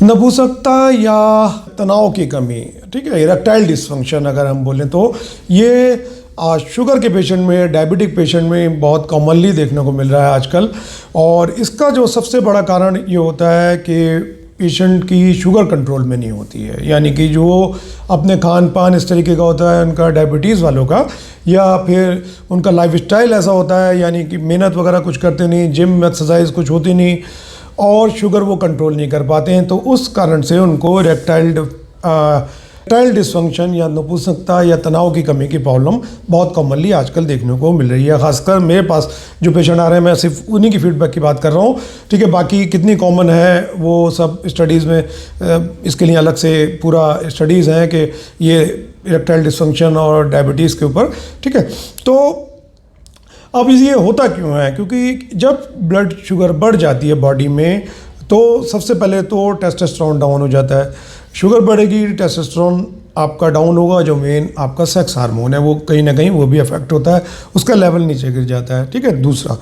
नपुंसकता या तनाव की कमी, ठीक है, इरेक्टाइल डिसफंक्शन अगर हम बोलें तो ये शुगर के पेशेंट में, डायबिटिक पेशेंट में बहुत कॉमनली देखने को मिल रहा है आजकल। और इसका जो सबसे बड़ा कारण ये होता है कि पेशेंट की शुगर कंट्रोल में नहीं होती है, यानी कि जो अपने खान पान इस तरीके का होता है उनका, डायबिटीज़ वालों का, या फिर उनका लाइफस्टाइल ऐसा होता है, यानी कि मेहनत वगैरह कुछ करते नहीं, जिम एक्सरसाइज कुछ होती नहीं और शुगर वो कंट्रोल नहीं कर पाते हैं, तो उस कारण से उनको इरेक्टाइल डिसफंक्शन या नपुंसकता या तनाव की कमी की प्रॉब्लम बहुत कॉमनली आजकल देखने को मिल रही है। खासकर मेरे पास जो पेशेंट आ रहे हैं, मैं सिर्फ उन्हीं की फीडबैक की बात कर रहा हूँ, ठीक है। बाकी कितनी कॉमन है वो सब स्टडीज़ में, इसके लिए अलग से पूरा स्टडीज़ हैं कि ये इरेक्टाइल डिसफंक्शन और डायबिटीज़ के ऊपर, ठीक है। तो अब ये होता क्यों है? क्योंकि जब ब्लड शुगर बढ़ जाती है बॉडी में तो सबसे पहले तो टेस्टोस्टेरोन डाउन हो जाता है। शुगर बढ़ेगी, टेस्टोस्टेरोन आपका डाउन होगा, जो मेन आपका सेक्स हार्मोन है वो कहीं ना कहीं वो भी अफेक्ट होता है, उसका लेवल नीचे गिर जाता है, ठीक है। दूसरा,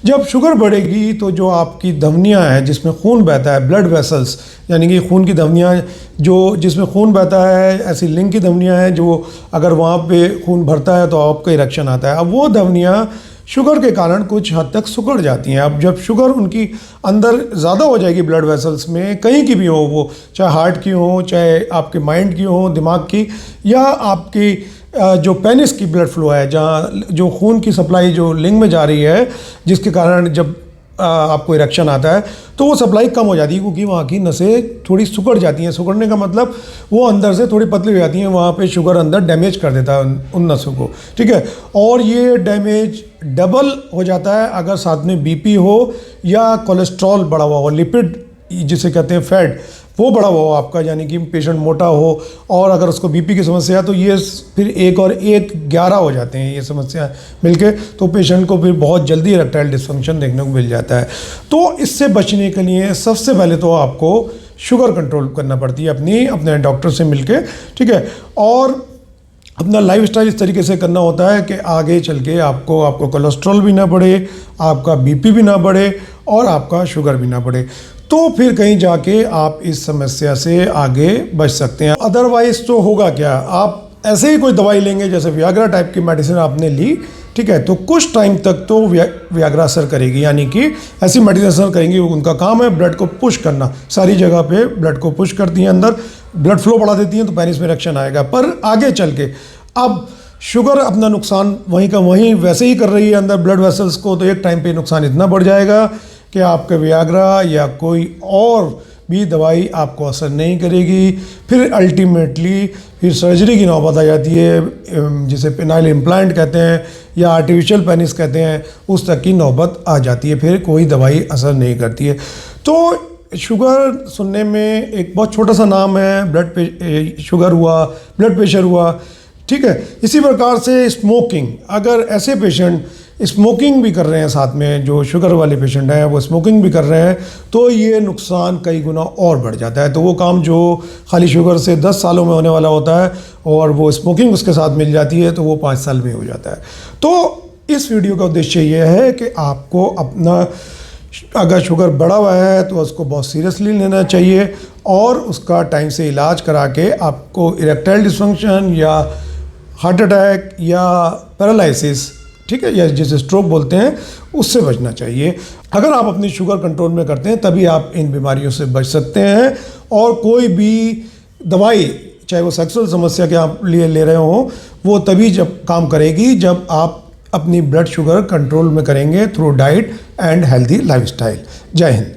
जब शुगर बढ़ेगी तो जो आपकी धमनियां हैं जिसमें खून बहता है, ब्लड वेसल्स यानी कि खून की धमनियां जो जिसमें खून बहता है, ऐसी लिंग की धमनियां हैं जो अगर वहाँ पे खून भरता है तो आपका इरेक्शन आता है। अब वो धमनियां शुगर के कारण कुछ हद तक सिकुड़ जाती हैं। अब जब शुगर उनकी अंदर ज़्यादा हो जाएगी ब्लड वेसल्स में, कहीं की भी हो, वो चाहे हार्ट की हो, चाहे आपके माइंड की हो, दिमाग की, या आपकी जो पेनिस की ब्लड फ्लो है, जहाँ जो खून की सप्लाई जो लिंग में जा रही है, जिसके कारण जब आपको इरेक्शन आता है तो वो सप्लाई कम हो जाती है, क्योंकि वहाँ की नसें थोड़ी सिकुड़ जाती हैं। सिकुड़ने का मतलब वो अंदर से थोड़ी पतली हो जाती हैं, वहाँ पे शुगर अंदर डैमेज कर देता है उन नसों को, ठीक है। और ये डैमेज डबल हो जाता है अगर साथ में बीपी हो या कोलेस्ट्रॉल बढ़ा हुआ हो, लिपिड जिसे कहते हैं फैट, वो बढ़ा हुआ हो आपका, यानी कि पेशेंट मोटा हो और अगर उसको बीपी की समस्या है तो ये फिर 1 और 1 11 हो जाते हैं ये समस्या मिलके, तो पेशेंट को फिर बहुत जल्दी इरेक्टाइल डिसफंक्शन देखने को मिल जाता है। तो इससे बचने के लिए सबसे पहले तो आपको शुगर कंट्रोल करना पड़ती है अपने डॉक्टर से मिलके, ठीक है। और अपना लाइफस्टाइल इस तरीके से करना होता है कि आगे चल के आपको कोलेस्ट्रॉल भी ना बढ़े, आपका बीपी भी ना बढ़े और आपका शुगर भी ना बढ़े, तो फिर कहीं जाके आप इस समस्या से आगे बच सकते हैं। अदरवाइज तो होगा क्या, आप ऐसे ही कोई दवाई लेंगे, जैसे वियाग्रा टाइप की मेडिसिन आपने ली, ठीक है, तो कुछ टाइम तक तो वियाग्रा असर करेगी, यानी कि ऐसी मेडिसिन असर करेंगी, उनका काम है ब्लड को पुश करना, सारी जगह पे ब्लड को पुश करती हैं, अंदर ब्लड फ्लो बढ़ा देती हैं, तो पेनिस में इरेक्शन आएगा। पर आगे चल के अब शुगर अपना नुकसान वहीं का वहीं वैसे ही कर रही है अंदर ब्लड वेसल्स को, तो एक टाइम पे नुकसान इतना बढ़ जाएगा कि आपका वियाग्रा या कोई और भी दवाई आपको असर नहीं करेगी। फिर अल्टीमेटली फिर सर्जरी की नौबत आ जाती है, जिसे पेनाइल इम्प्लांट कहते हैं या आर्टिफिशियल पेनिस कहते हैं, उस तक की नौबत आ जाती है, फिर कोई दवाई असर नहीं करती है। तो शुगर सुनने में एक बहुत छोटा सा नाम है, शुगर हुआ, ब्लड प्रेशर हुआ, ठीक है। इसी प्रकार से स्मोकिंग, अगर ऐसे पेशेंट स्मोकिंग भी कर रहे हैं, साथ में जो शुगर वाले पेशेंट हैं वो स्मोकिंग भी कर रहे हैं, तो ये नुकसान कई गुना और बढ़ जाता है। तो वो काम जो खाली शुगर से 10 सालों में होने वाला होता है और वो स्मोकिंग उसके साथ मिल जाती है तो वो 5 साल में हो जाता है। तो इस वीडियो का उद्देश्य ये है कि आपको अपना, अगर शुगर बढ़ा हुआ है तो उसको बहुत सीरियसली लेना चाहिए और उसका टाइम से इलाज करा के आपको इरेक्टाइल डिसफंक्शन या हार्ट अटैक या पैरालिसिस, ठीक है, या जिसे स्ट्रोक बोलते हैं, उससे बचना चाहिए। अगर आप अपनी शुगर कंट्रोल में करते हैं तभी आप इन बीमारियों से बच सकते हैं। और कोई भी दवाई, चाहे वो सेक्सुअल समस्या के आप लिए ले रहे हो, वो तभी जब काम करेगी जब आप अपनी ब्लड शुगर कंट्रोल में करेंगे through diet and healthy lifestyle. जय हिंद।